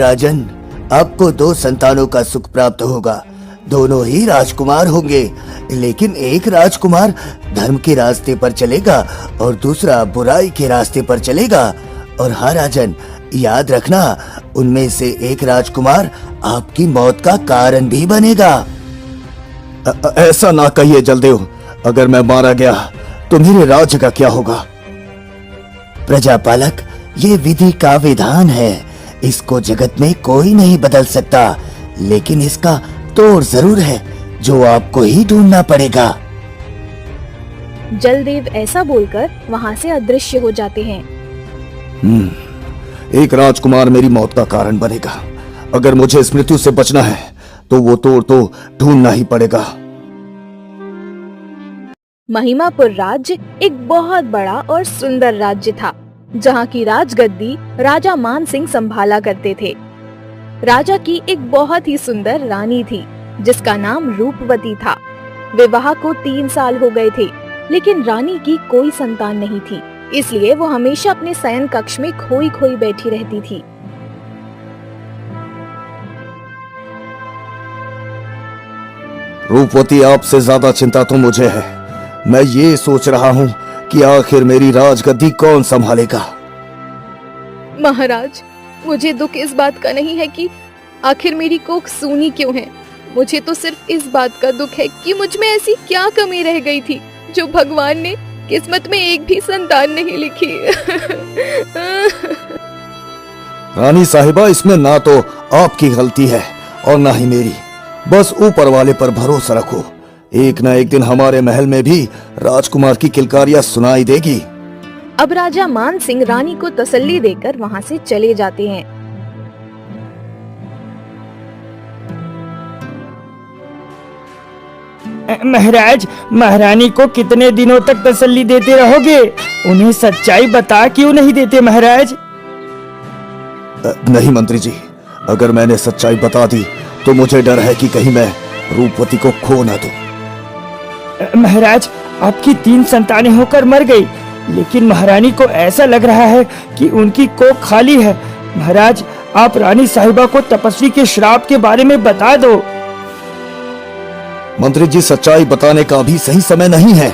राजन, आपको 2 संतानों का सुख प्राप्त होगा। दोनों ही राजकुमार होंगे, लेकिन एक राजकुमार धर्म के रास्ते पर चलेगा और दूसरा बुराई के रास्ते पर चलेगा। और हाँ राजन, याद रखना, उनमें से एक राजकुमार आपकी मौत का कारण भी बनेगा। ऐसा ना कहिए जलदेव, अगर मैं मारा गया तो मेरे राज्य का क्या होगा? प्रजापालक, ये विधि का विधान है, इसको जगत में कोई नहीं बदल सकता, लेकिन इसका तोड़ जरूर है जो आपको ही ढूंढना पड़ेगा। जलदेव ऐसा बोलकर वहाँ से अदृश्य हो जाते हैं। एक राजकुमार मेरी मौत का कारण बनेगा। अगर मुझे इस मृत्यु से बचना है तो वो तोड़ तो ढूंढना ही पड़ेगा। महिमापुर राज्य एक बहुत बड़ा और सुंदर राज्य था, जहाँ की राजगद्दी राजा मान सिंह संभाला करते थे। राजा की एक बहुत ही सुंदर रानी थी, जिसका नाम रूपवती था। विवाह को 3 साल हो गए थे, लेकिन रानी की कोई संतान नहीं थी, इसलिए वो हमेशा अपने शयन कक्ष में खोई खोई बैठी रहती थी। रूपवती, आपसे ज्यादा चिंता तो मुझे है। मैं ये सोच रहा हूँ कि आखिर मेरी राजगद्दी कौन संभालेगा। महाराज, मुझे दुख इस बात का नहीं है कि आखिर मेरी कोख सूनी क्यों है। मुझे तो सिर्फ इस बात का दुख है कि मुझ में ऐसी क्या कमी रह गई थी जो भगवान ने किस्मत में एक भी संतान नहीं लिखी। रानी साहिबा, इसमें ना तो आपकी गलती है और ना ही मेरी। बस ऊपर वाले पर भरोसा रखो, एक ना एक दिन हमारे महल में भी राजकुमार की किलकारियां सुनाई देगी। अब राजा मान सिंह रानी को तसल्ली देकर वहाँ से चले जाते हैं। महाराज, महारानी को कितने दिनों तक तसल्ली देते रहोगे? उन्हें सच्चाई बता क्यों नहीं देते महाराज? नहीं मंत्री जी, अगर मैंने सच्चाई बता दी तो मुझे डर है कि कहीं मैं रूपवती को खो ना दूं। महाराज, आपकी 3 संतानें होकर मर गई, लेकिन महारानी को ऐसा लग रहा है कि उनकी कोख खाली है। महाराज, आप रानी साहिबा को तपस्वी के श्राप के बारे में बता दो। मंत्री जी, सच्चाई बताने का अभी सही समय नहीं है।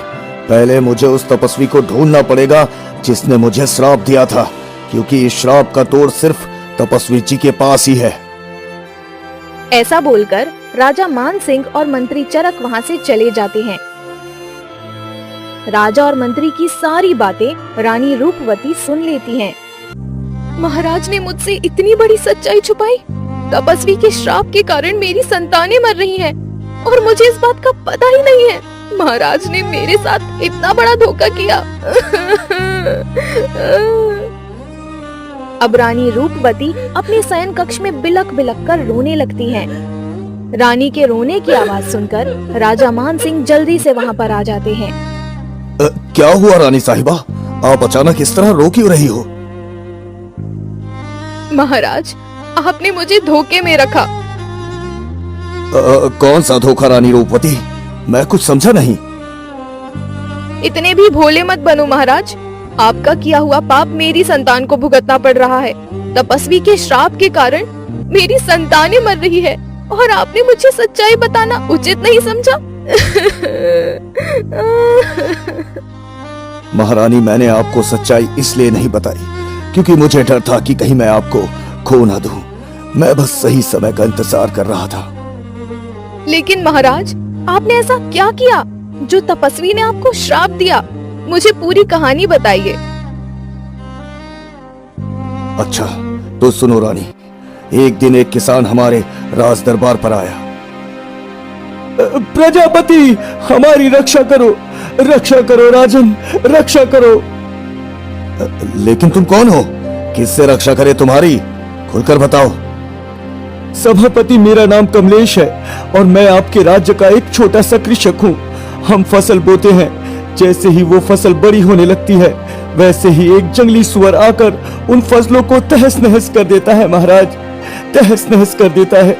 पहले मुझे उस तपस्वी को ढूंढना पड़ेगा जिसने मुझे श्राप दिया था, क्योंकि इस श्राप का तोड़ सिर्फ तपस्वी जी के पास ही है। ऐसा बोलकर राजा मान सिंह और मंत्री चरक वहाँ से चले जाते हैं। राजा और मंत्री की सारी बातें रानी रूपवती सुन लेती हैं। महाराज ने मुझसे इतनी बड़ी सच्चाई छुपाई। तपस्वी के श्राप के कारण मेरी संतानें मर रही हैं और मुझे इस बात का पता ही नहीं है। महाराज ने मेरे साथ इतना बड़ा धोखा किया। अब रानी रूपवती अपने शयन कक्ष में बिलक बिलक कर रोने लगती हैं। रानी के रोने की आवाज सुनकर राजा मान सिंह जल्दी से वहाँ पर आ जाते हैं। क्या हुआ रानी साहिबा, आप अचानक इस तरह रो क्यों रही हो? महाराज, आपने मुझे धोखे में रखा। कौन सा धोखा रानी रूपवती? मैं कुछ समझा नहीं। इतने भी भोले मत बनो महाराज। आपका किया हुआ पाप मेरी संतान को भुगतना पड़ रहा है। तपस्वी के श्राप के कारण मेरी संतानें मर रही है और आपने मुझे सच्चाई बताना उचित नहीं समझा। महारानी, मैंने आपको सच्चाई इसलिए नहीं बताई क्योंकि मुझे डर था कि कहीं मैं आपको खो ना दूं। मैं बस सही समय का इंतजार कर रहा था। लेकिन महाराज, आपने ऐसा क्या किया जो तपस्वी ने आपको श्राप दिया? मुझे पूरी कहानी बताइए। अच्छा तो सुनो रानी, एक दिन एक किसान हमारे राज दरबार पर आया। प्रजापति, हमारी रक्षा करो, रक्षा करो राजन, रक्षा करो। लेकिन तुम कौन हो? किससे रक्षा करे तुम्हारी? खुलकर बताओ। सभापति, मेरा नाम कमलेश है और मैं आपके राज्य का एक छोटा सा कृषक हूँ। हम फसल बोते हैं। जैसे ही वो फसल बड़ी होने लगती है, वैसे ही एक जंगली सुअर आकर उन फसलों को तहस नहस कर देता है महाराज, तहस नहस कर देता है।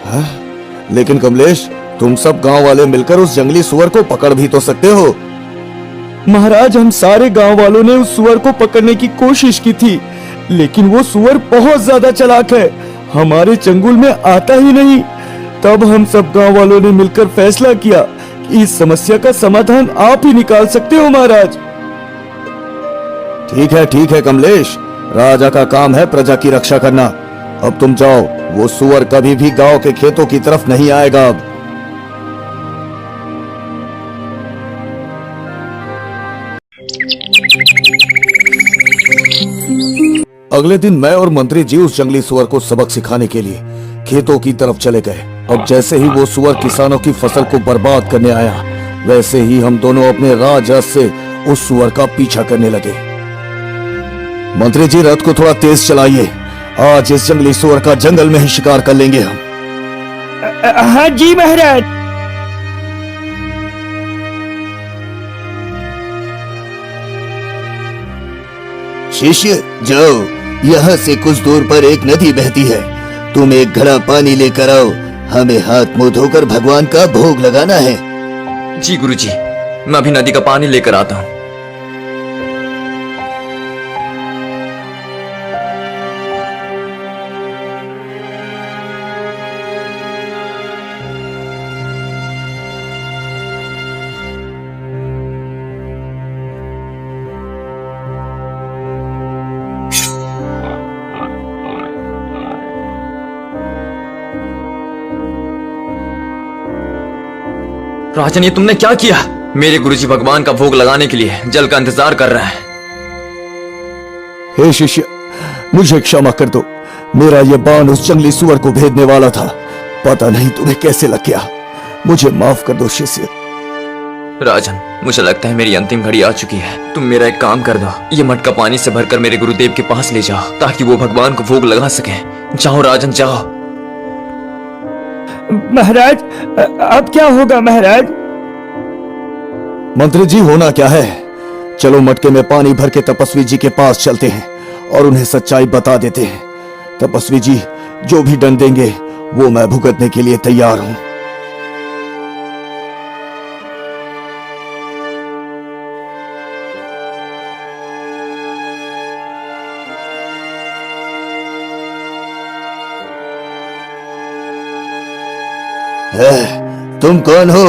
हाँ? लेकिन कमलेश, तुम सब गांव वाले मिलकर उस जंगली सुअर को पकड़ भी तो सकते हो। महाराज, हम सारे गांव वालों ने उस सुअर को पकड़ने की कोशिश की थी, लेकिन वो सुअर बहुत ज्यादा चालाक है, हमारे चंगुल में आता ही नहीं। तब हम सब गांव वालों ने मिलकर फैसला किया कि इस समस्या का समाधान आप ही निकाल सकते हो महाराज। ठीक है कमलेश, राजा का काम है प्रजा की रक्षा करना। अब तुम जाओ, वो सुअर कभी भी गांव के खेतों की तरफ नहीं आएगा। अब अगले दिन मैं और मंत्री जी उस जंगली सुअर को सबक सिखाने के लिए खेतों की तरफ चले गए। अब जैसे ही वो सुअर किसानों की फसल को बर्बाद करने आया, वैसे ही हम दोनों अपने राजरथ से उस सुअर का पीछा करने लगे। मंत्री जी, रथ को थोड़ा तेज चलाइए, आज इस जंगली सुअर का जंगल में ही शिकार कर लेंगे हम। हाँ जी महाराज। शिष्य जाओ, यहाँ से कुछ दूर पर एक नदी बहती है, तुम एक घड़ा पानी लेकर आओ, हमें हाथ मुंह धोकर भगवान का भोग लगाना है। जी गुरुजी, मैं अभी नदी का पानी लेकर आता हूँ। राजन, ये तुमने क्या किया? मेरे गुरुजी भगवान का भोग लगाने के लिए जल का इंतजार कर रहा है। हे शिष्य, मुझे क्षमा कर दो, मेरा ये बाण उस जंगली सुअर को भेदने वाला था, पता नहीं तुम्हें कैसे लग गया, मुझे माफ कर दो शिष्य। राजन, मुझे लगता है मेरी अंतिम घड़ी आ चुकी है। तुम मेरा एक काम कर दो, ये मटका पानी से भरकर मेरे गुरुदेव के पास ले जाओ, ताकि वो भगवान को भोग लगा सके। जाओ राजन, जाओ। महाराज, अब क्या होगा महाराज? मंत्री जी, होना क्या है, चलो मटके में पानी भर के तपस्वी जी के पास चलते हैं और उन्हें सच्चाई बता देते हैं। तपस्वी जी जो भी दंड देंगे वो मैं भुगतने के लिए तैयार हूं। तुम कौन हो?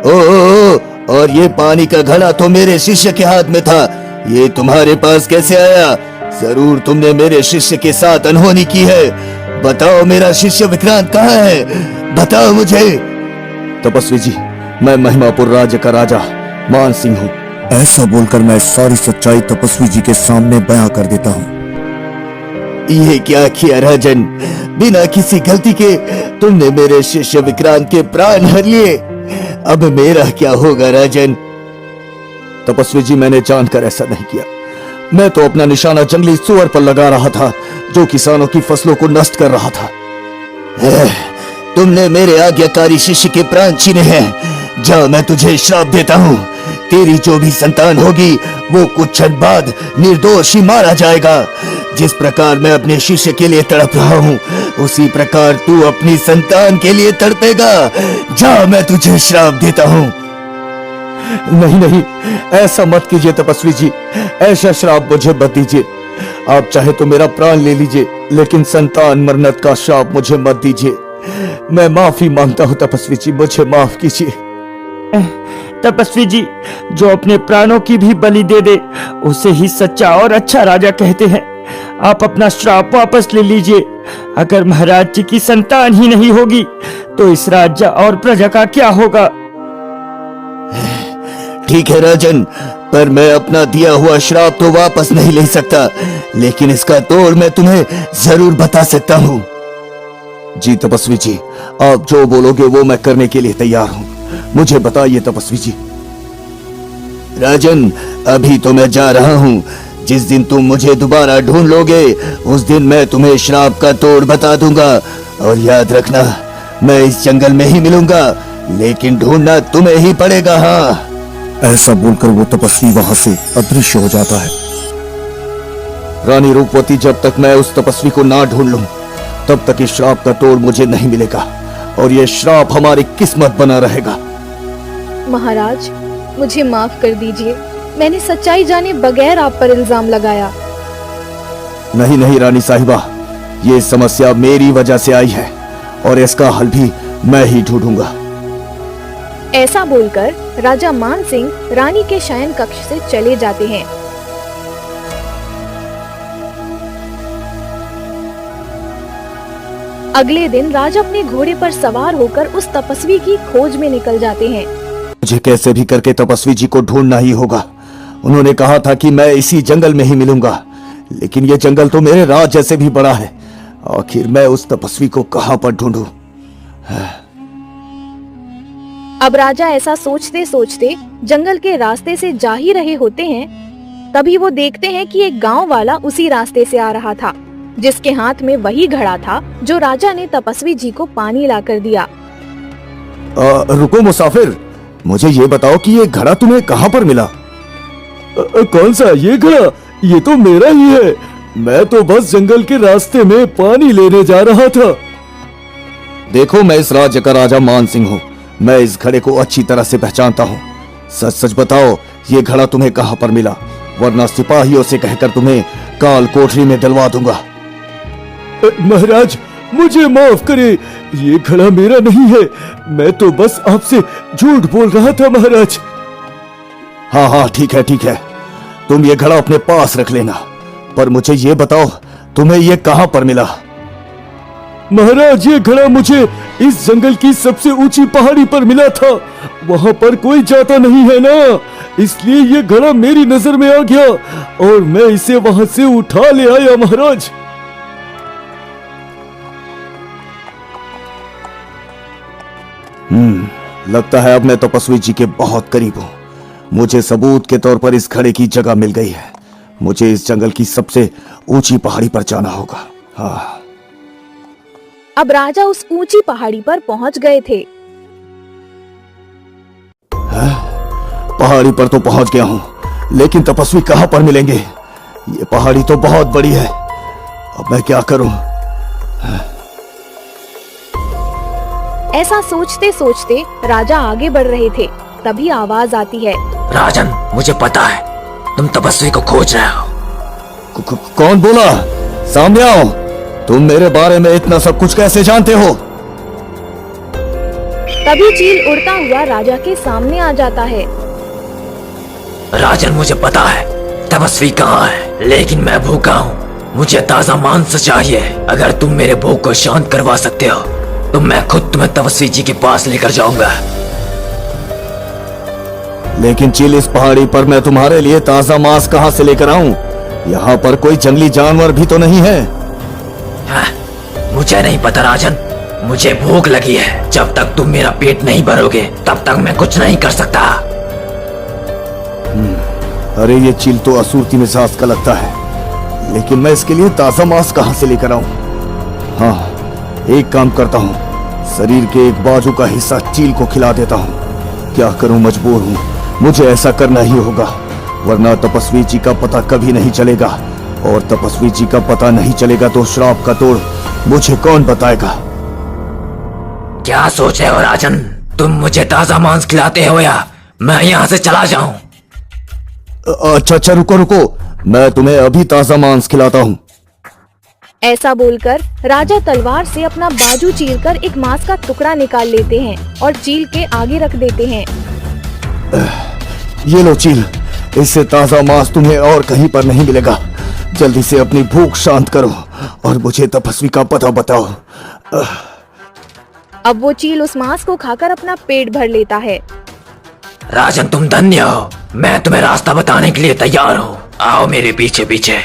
ओ, और ये पानी का घड़ा तो मेरे शिष्य के हाथ में था, ये तुम्हारे पास कैसे आया? जरूर तुमने मेरे शिष्य के साथ अनहोनी की है। बताओ, मेरा शिष्य विक्रांत कहाँ है? बताओ मुझे। तपस्वी जी, मैं महिमापुर राज्य का राजा मान सिंह हूँ। ऐसा बोलकर मैं सारी सच्चाई तपस्वी जी के सामने बयां कर देता हूँ। ये क्या किया राजन? बिना किसी गलती के तुमने मेरे शिष्य विक्रांत के प्राण हर लिए। अब मेरा क्या होगा राजन? तपस्वी जी, मैंने जानकर ऐसा नहीं किया, मैं तो अपना निशाना जंगली सुअर पर लगा रहा था जो किसानों की फसलों को नष्ट कर रहा था। तुमने मेरे आज्ञाकारी शिष्य के प्राण छीने हैं। जा, मैं तुझे श्राप देता हूँ, तेरी जो भी संतान होगी वो कुछ क्षण बाद निर्दोष ही मारा जाएगा। जिस प्रकार मैं अपने शिष्य के लिए तड़प रहा हूँ, उसी प्रकार तू अपनी संतान के लिए तड़पेगा। जा, मैं तुझे श्राप देता हूँ। नहीं नहीं, ऐसा मत कीजिए तपस्वी जी, ऐसा श्राप मुझे मत दीजिए। आप चाहे तो मेरा प्राण ले लीजिए, लेकिन संतान मरनत का श्राप मुझे मत दीजिए। मैं माफी मांगता हूँ तपस्वी जी, मुझे माफ कीजिए। तपस्वी जी, जो अपने प्राणों की भी बलि दे दे उसे ही सच्चा और अच्छा राजा कहते हैं। आप अपना श्राप वापस ले लीजिए। अगर महाराज जी की संतान ही नहीं होगी तो इस राज्य और प्रजा का क्या होगा? ठीक है राजन, पर मैं अपना दिया हुआ श्राप तो वापस नहीं ले सकता, लेकिन इसका तोड़ मैं तुम्हें जरूर बता सकता हूँ। जी तपस्वी जी, आप जो बोलोगे वो मैं करने के लिए तैयार हूँ, मुझे बताइए तपस्वी जी। राजन, अभी तो मैं जा रहा हूँ, जिस दिन तुम मुझे दोबारा ढूंढ लोगे उस दिन मैं तुम्हें श्राप का तोड़ बता दूंगा। और याद रखना, मैं इस जंगल में ही मिलूंगा, लेकिन ढूंढना तुम्हें ही पड़ेगा। हाँ। ऐसा बोलकर वो तपस्वी वहां से अदृश्य हो जाता है। रानी रूपवती, जब तक मैं उस तपस्वी को ना ढूंढ लूं तब तक इस श्राप का तोड़ मुझे नहीं मिलेगा और ये श्राप हमारी किस्मत बना रहेगा। महाराज, मुझे माफ कर दीजिए, मैंने सच्चाई जाने बगैर आप पर इल्जाम लगाया। नहीं नहीं रानी साहिबा, ये समस्या मेरी वजह से आई है और इसका हल भी मैं ही ढूंढूंगा। ऐसा बोलकर राजा मान सिंह रानी के शयन कक्ष से चले जाते हैं। अगले दिन राजा अपने घोड़े पर सवार होकर उस तपस्वी की खोज में निकल जाते हैं। मुझे कैसे भी करके तपस्वी जी को ढूंढना ही होगा। उन्होंने कहा था कि मैं इसी जंगल में ही मिलूंगा, लेकिन ये जंगल तो मेरे राज जैसे भी बड़ा है। आखिर मैं उस तपस्वी को कहां पर ढूंढूं? अब राजा ऐसा सोचते सोचते जंगल के रास्ते से जा ही रहे होते हैं, तभी वो देखते हैं कि एक गांव वाला उसी रास्ते से आ रहा था, जिसके हाथ में वही घड़ा था जो राजा ने तपस्वी जी को पानी लाकर दिया। रुको मुसाफिर, मुझे ये बताओ कि ये घड़ा तुम्हें कहां पर मिला? कौन सा ये घड़ा? ये तो मेरा ही है। मैं तो बस जंगल के रास्ते में पानी लेने जा रहा था। देखो, मैं इस राज्य का राजा मान सिंह हूँ। मैं इस घड़े को अच्छी तरह से पहचानता हूँ। सच सच बताओ, ये घड़ा तुम्हें कहां पर मिला, वरना सिपाहियों से कहकर तुम्हें काल कोठरी में डलवा दूंगा। महाराज, मुझे माफ करे, ये घड़ा मेरा नहीं है। मैं तो बस आपसे झूठ बोल रहा था महाराज। हाँ हाँ, ठीक है ठीक है, तुम ये घड़ा अपने पास रख लेना, पर मुझे ये बताओ तुम्हें ये कहां पर मिला? महाराज, ये घड़ा मुझे इस जंगल की सबसे ऊंची पहाड़ी पर मिला था। वहां पर कोई जाता नहीं है ना, इसलिए ये घड़ा मेरी नजर में आ गया और मैं इसे वहां से उठा ले आया महाराज। लगता है अब मैं तपस्वी जी के बहुत करीब हूं। मुझे सबूत के तौर पर इस घड़े की जगह मिल गई है। मुझे इस जंगल की सबसे ऊंची पहाड़ी पर जाना होगा। हाँ। अब राजा उस ऊंची पहाड़ी पर पहुंच गए थे। पहाड़ी पर तो पहुंच गया हूं, लेकिन तपस्वी कहां पर मिलेंगे? ये पहाड़ी तो बहुत बड़ी है। अब मैं क्या करूं? ऐसा सोचते सोचते राजा आगे बढ़ रहे थे, तभी आवाज आती है। राजन, मुझे पता है तुम तपस्वी को खोज रहे हो। कौन बोला? सामने आओ। तुम मेरे बारे में इतना सब कुछ कैसे जानते हो? तभी चील उड़ता हुआ राजा के सामने आ जाता है। राजन, मुझे पता है तपस्वी कहाँ है, लेकिन मैं भूखा हूँ। मुझे ताजा मांस चाहिए। अगर तुम मेरे भूख को शांत करवा सकते हो तो मैं खुद तुम्हें तपस्वी जी के पास लेकर जाऊंगा। लेकिन चील, इस पहाड़ी पर मैं तुम्हारे लिए ताजा मांस कहां से लेकर आऊं? यहाँ पर कोई जंगली जानवर भी तो नहीं है। हाँ, मुझे नहीं पता राजन, मुझे भूख लगी है। जब तक तुम मेरा पेट नहीं भरोगे तब तक मैं कुछ नहीं कर सकता। अरे ये चील तो असूरती मिजाज का लगता है, लेकिन मैं इसके लिए ताजा मांस कहां से लेकर आऊं? हाँ, एक काम करता हूँ, शरीर के एक बाजू का हिस्सा चील को खिला देता हूँ। क्या करूँ, मजबूर हूँ, मुझे ऐसा करना ही होगा, वरना तपस्वी जी का पता कभी नहीं चलेगा, और तपस्वी जी का पता नहीं चलेगा तो श्राप का तोड़ मुझे कौन बताएगा? क्या सोच रहे हो राजन? तुम मुझे ताजा मांस खिलाते हो या मैं यहाँ से चला जाऊं? अच्छा, रुको रुको, मैं तुम्हें अभी ताजा मांस खिलाता हूँ। ऐसा बोलकर राजा तलवार से अपना बाजू चीरकर एक मांस का टुकड़ा निकाल लेते हैं और चील के आगे रख देते हैं। ये लो चील, इससे ताजा मांस तुम्हें और कहीं पर नहीं मिलेगा। जल्दी से अपनी भूख शांत करो और मुझे तपस्वी का पता बताओ। अब वो चील उस मांस को खाकर अपना पेट भर लेता है। राजन, तुम धन्य हो। मैं तुम्हें रास्ता बताने के लिए तैयार हूँ। आओ मेरे पीछे पीछे।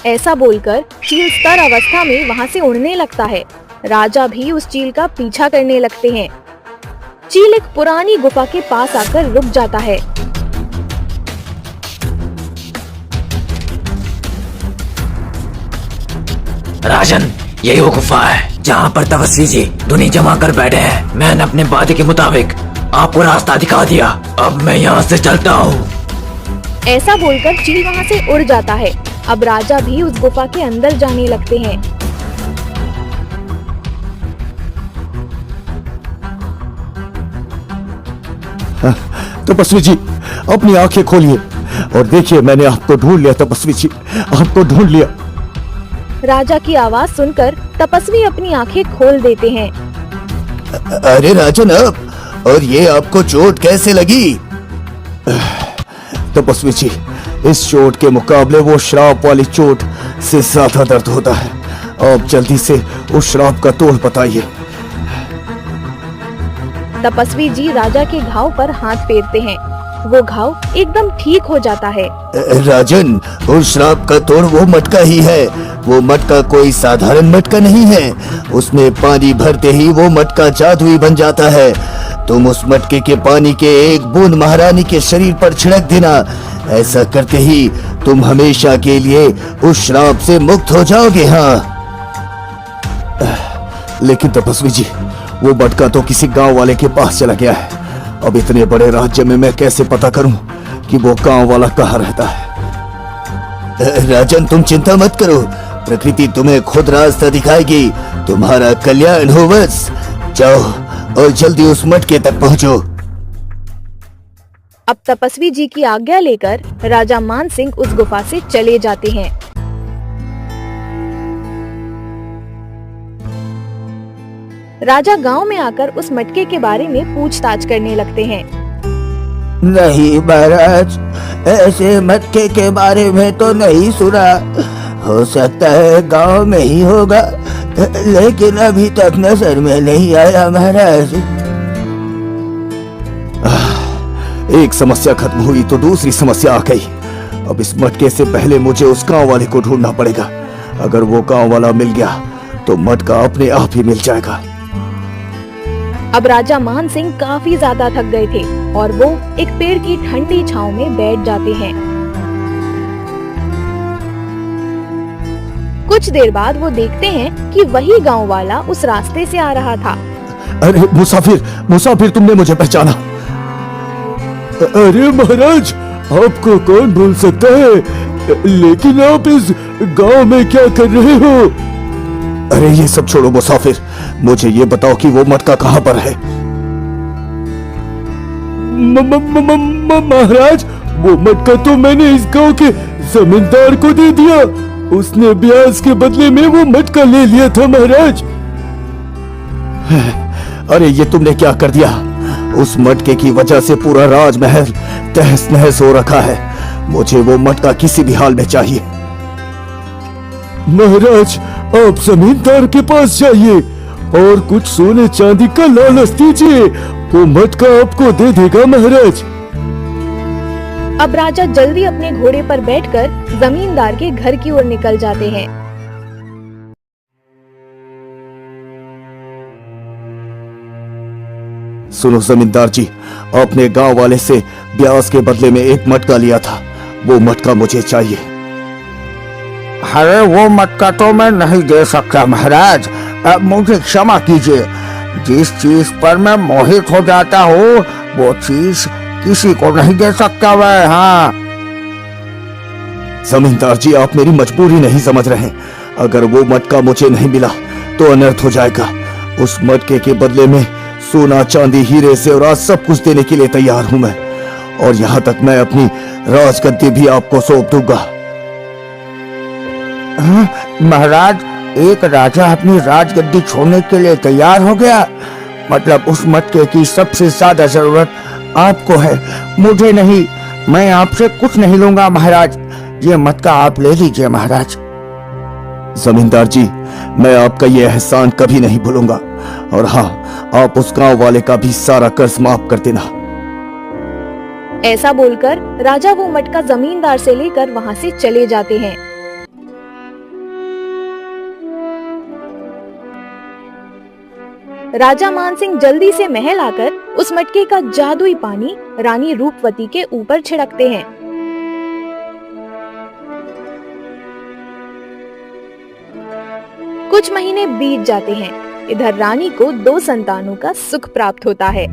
ऐसा बोलकर चील स्तर अवस्था में वहाँ से उड़ने लगता है। राजा भी उस चील का पीछा करने लगते हैं। चील एक पुरानी गुफा के पास आकर रुक जाता है। राजन, यही वो गुफा है जहाँ पर तपस्वी जी धुनी जमा कर बैठे हैं। मैंने अपने वादे के मुताबिक आपको रास्ता दिखा दिया। अब मैं यहाँ से चलता हूँ। ऐसा बोलकर चील वहाँ से उड़ जाता है। अब राजा भी उस गुफा के अंदर जाने लगते हैं। तपस्वी जी, अपनी आंखें खोलिए और देखिए, मैंने आपको ढूंढ लिया। तपस्वी जी, आपको ढूंढ लिया। राजा की आवाज सुनकर तपस्वी अपनी आंखें खोल देते हैं। अरे राजन, आप और ये आपको चोट कैसे लगी? तपस्वी जी, इस चोट के मुकाबले वो श्राप वाली चोट से ज्यादा दर्द होता है। आप जल्दी से उस श्राप का तोड़ बताइए। तपस्वी जी राजा के घाव पर हाथ फेरते हैं। वो घाव एकदम ठीक हो जाता है। राजन, उस श्राप का तोड़ वो मटका ही है। वो मटका कोई साधारण मटका नहीं है। उसमें पानी भरते ही वो मटका जादुई बन जाता है। तुम उस मटके के पानी के एक बूंद महारानी के शरीर पर छिड़क देना। ऐसा करते ही तुम हमेशा के लिए उस श्राप से मुक्त हो जाओगे। हाँ, लेकिन तपस्वी जी, वो मटका तो किसी गांव वाले के पास चला गया है। अब इतने बड़े राज्य में मैं कैसे पता करूं कि वो गांव वाला कहाँ रहता है? राजन, तुम चिंता मत करो। प्रकृति तुम्हें खुद रास्ता दिखाएगी। तुम्हारा कल्याण हो। बस जाओ और जल्दी उस मटके तक पहुंचो। अब तपस्वी जी की आज्ञा लेकर राजा मान सिंह उस गुफा से चले जाते हैं। राजा गांव में आकर उस मटके के बारे में पूछताछ करने लगते हैं। नहीं महाराज, ऐसे मटके के बारे में तो नहीं सुना। हो सकता है गांव में ही होगा, लेकिन अभी तक नजर में नहीं आया महाराज। एक समस्या खत्म हुई तो दूसरी समस्या आ गई। अब इस मटके से पहले मुझे उस गांव वाले को ढूंढना पड़ेगा। अगर वो गांव वाला मिल गया तो मटका अपने आप ही मिल जाएगा। अब राजा मान सिंह काफी ज्यादा थक गए थे और वो एक पेड़ की ठंडी छांव में बैठ जाते हैं। कुछ देर बाद वो देखते हैं कि वही गांव वाला उस रास्ते से आ रहा था। अरे मुसाफिर, मुसाफिर, तुमने मुझे पहचाना? अरे महाराज, आपको कौन भूल सकता है, लेकिन आप इस गांव में क्या कर रहे हो? अरे ये सब छोड़ो मुसाफिर, मुझे ये बताओ कि वो मटका कहाँ पर है? महाराज, वो मटका तो मैंने इस गांव के जमींदार को दे दिया। उसने ब्याज के बदले में वो मटका ले लिया था महाराज। अरे ये तुमने क्या कर दिया? उस मटके की वजह से पूरा राजमहल तहस नहस हो रखा है। मुझे वो मटका किसी भी हाल में चाहिए। महाराज, आप जमींदार के पास जाइए और कुछ सोने चांदी का लालच दीजिए, वो मटका आपको दे देगा महाराज। अब राजा जल्दी अपने घोड़े पर बैठकर जमींदार के घर की ओर निकल जाते हैं। सुनो जमींदार जी, आपने गांव वाले से ब्याज के बदले में एक मटका लिया था। वो मटका मुझे चाहिए। अरे वो मटका तो मैं नहीं दे सकता महाराज। मुझे क्षमा कीजिए। जिस चीज पर मैं मोहित हो जाता हूँ वो चीज किसी को नहीं दे सकता मैं। हाँ जमींदार जी, आप मेरी मजबूरी नहीं समझ रहे। अगर वो मटका मुझे नहीं मिला तो अनर्थ हो जाएगा। उस मटके के बदले में सोना चांदी हीरे से और आज सब कुछ देने के लिए तैयार हूं मैं। और यहाँ तक मैं अपनी राजगद्दी भी आपको सौंप दूंगा। महाराज, एक राजा अपनी राजगद्दी छोड़ने के लिए तैयार हो गया? मतलब उस मटके की सबसे ज्यादा जरूरत आपको है, मुझे नहीं। मैं आपसे कुछ नहीं लूंगा महाराज। ये मटका आप ले लीजिए महाराज। जमींदार जी, मैं आपका ये एहसान कभी नहीं भूलूंगा। और हाँ, आप उस गांव वाले का भी सारा कर्ज माफ कर देना। ऐसा बोलकर राजा वो मटका जमींदार से लेकर वहाँ से चले जाते हैं। राजा मानसिंह जल्दी से महल आकर उस मटके का जादुई पानी रानी रूपवती के ऊपर छिड़कते हैं। कुछ महीने बीत जाते हैं। इधर रानी को 2 संतानों का सुख प्राप्त होता है।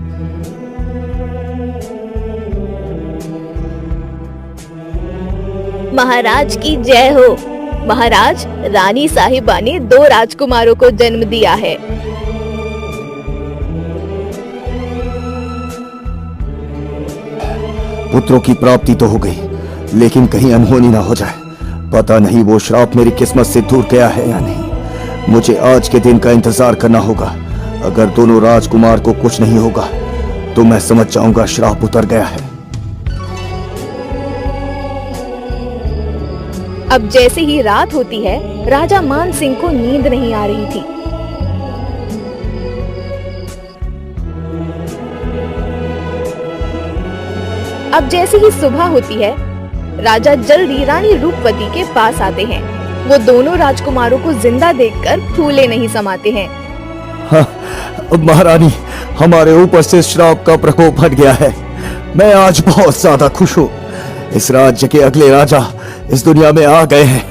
महाराज की जय हो। महाराज, रानी साहिबा ने 2 राजकुमारों को जन्म दिया है। पुत्रों की प्राप्ति तो हो गई, लेकिन कहीं अनहोनी ना हो जाए। पता नहीं वो श्राप मेरी किस्मत से दूर गया है या नहीं। मुझे आज के दिन का इंतजार करना होगा। अगर दोनों राजकुमार को कुछ नहीं होगा तो मैं समझ जाऊंगा श्राप उतर गया है। अब जैसे ही रात होती है, राजा मान सिंह को नींद नहीं आ रही थी। अब जैसे ही सुबह होती है, राजा जल्दी रानी रूपवती के पास आते हैं। वो दोनों राजकुमारों को जिंदा देखकर फूले नहीं समाते हैं। हाँ, महारानी, हमारे ऊपर से श्राप का प्रकोप हट गया है। मैं आज बहुत ज्यादा खुश हूँ। इस राज्य के अगले राजा इस दुनिया में आ गए हैं।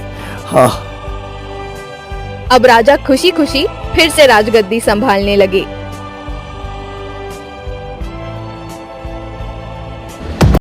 हाँ। अब राजा खुशी खुशी फिर से राजगद्दी संभालने लगे।